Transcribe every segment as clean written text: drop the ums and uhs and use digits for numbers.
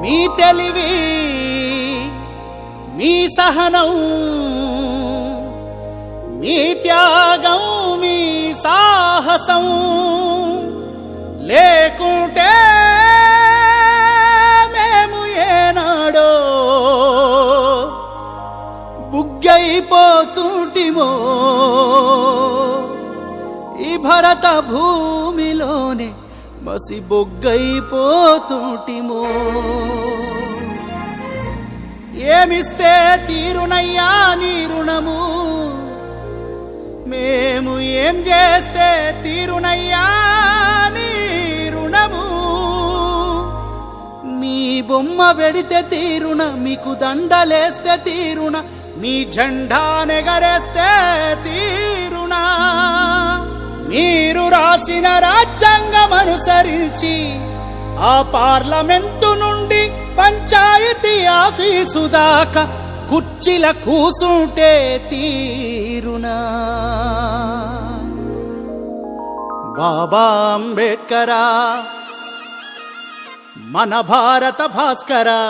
మీ తెలివి మీ సహనం మీ త్యాగం మీ సాహసం లేకుంటే మేము ఏనాడో బుగ్గైపోతుంటిమో ఈ భరత భూమిలోనే మసి బొగ్గైపోతుంటిమో ఏమిస్తే తీరునయ్యా నీ రుణము మేము ఏం చేస్తే తీరునయ్యా నీ రుణము మీ బొమ్మ పెడితే తీరున మీకు దండలేస్తే తీరున మీ జెండా నెగరేస్తే తీరునా మీరు రాసిన రాజ్యాంగం అనుసరించి ఆ పార్లమెంటు నుండి పంచాయతీ ఆఫీసు దాకా కుర్చీల కూసుంటే తీరునా బాబా అంబేడ్కరా మన భారత భాస్కరా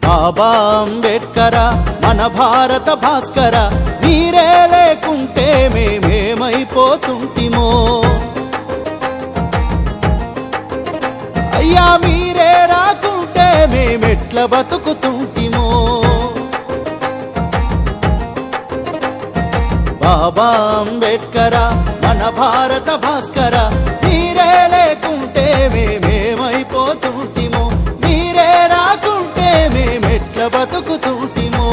బాబా అంబేడ్కరా మన భారత భాస్కర మీరే లేకుంటే మేమేమైపోతుంటిమో అయ్యా మీరే రాకుంటే మేమెట్ల బతుకుతుంటిమో బాబా అంబేడ్కరా మన భారత భాస్కర మీరే లేకుంటే మేమేమైపోతుంటిమో మీరే రాకుంటే మేమెట్ల బతుకుతుంటిమో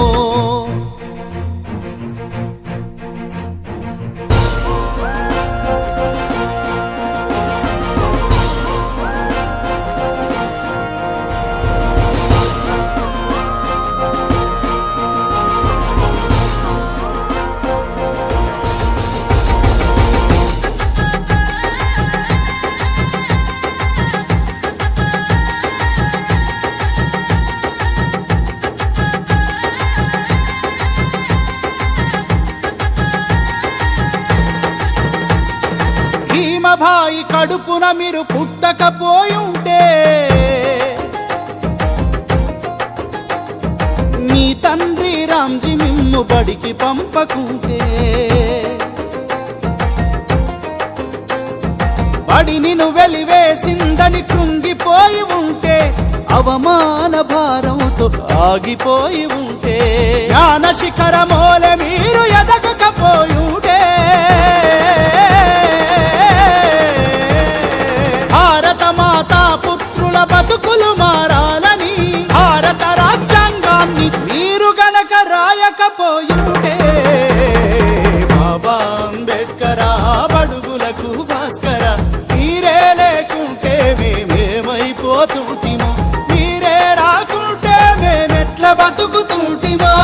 భీమభాయి కడుపున మీరు పుట్టకపోయుంటే మీ తండ్రి రామ్జీ మిమ్ము బడికి పంపకుంటే బడిని వెలివేసిందని కృంగిపోయి ఉంటే అవమాన భారంతో ఆగిపోయి ఉంటే జ్ఞాన శిఖరమోలే మీరు ఎదగకపోయుంటే భారత మాతా పుత్రుల బతుకులు మారాలని భారత రాజ్యాంగాన్ని మీరు గనక రాయకపోయుంటే బాబా అంబేడ్కరా బడుగులకు భాస్కర మీరే లేకుంటే మేమేమైపోతుంటిమో మీరే రాకుంటే మేమెట్ల బతుకుతుంటిమో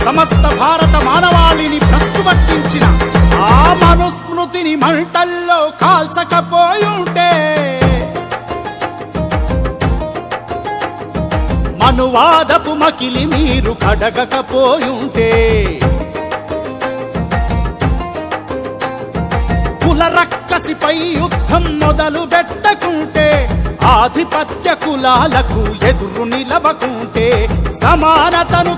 సమస్త భారత మానవాళిని భ్రష్టుపట్టించిన ఆ మనుస్మృతిని మంటల్లో కాల్చకపోయుంటే మనువాదపు మకిలి మీరు కడగకపోయుంటే కుల రక్కసిపై యుద్ధం మొదలు పెట్టకుంటే ఆధిపత్య కులాలకు ఎదురు నిలవకుంటే సమానతను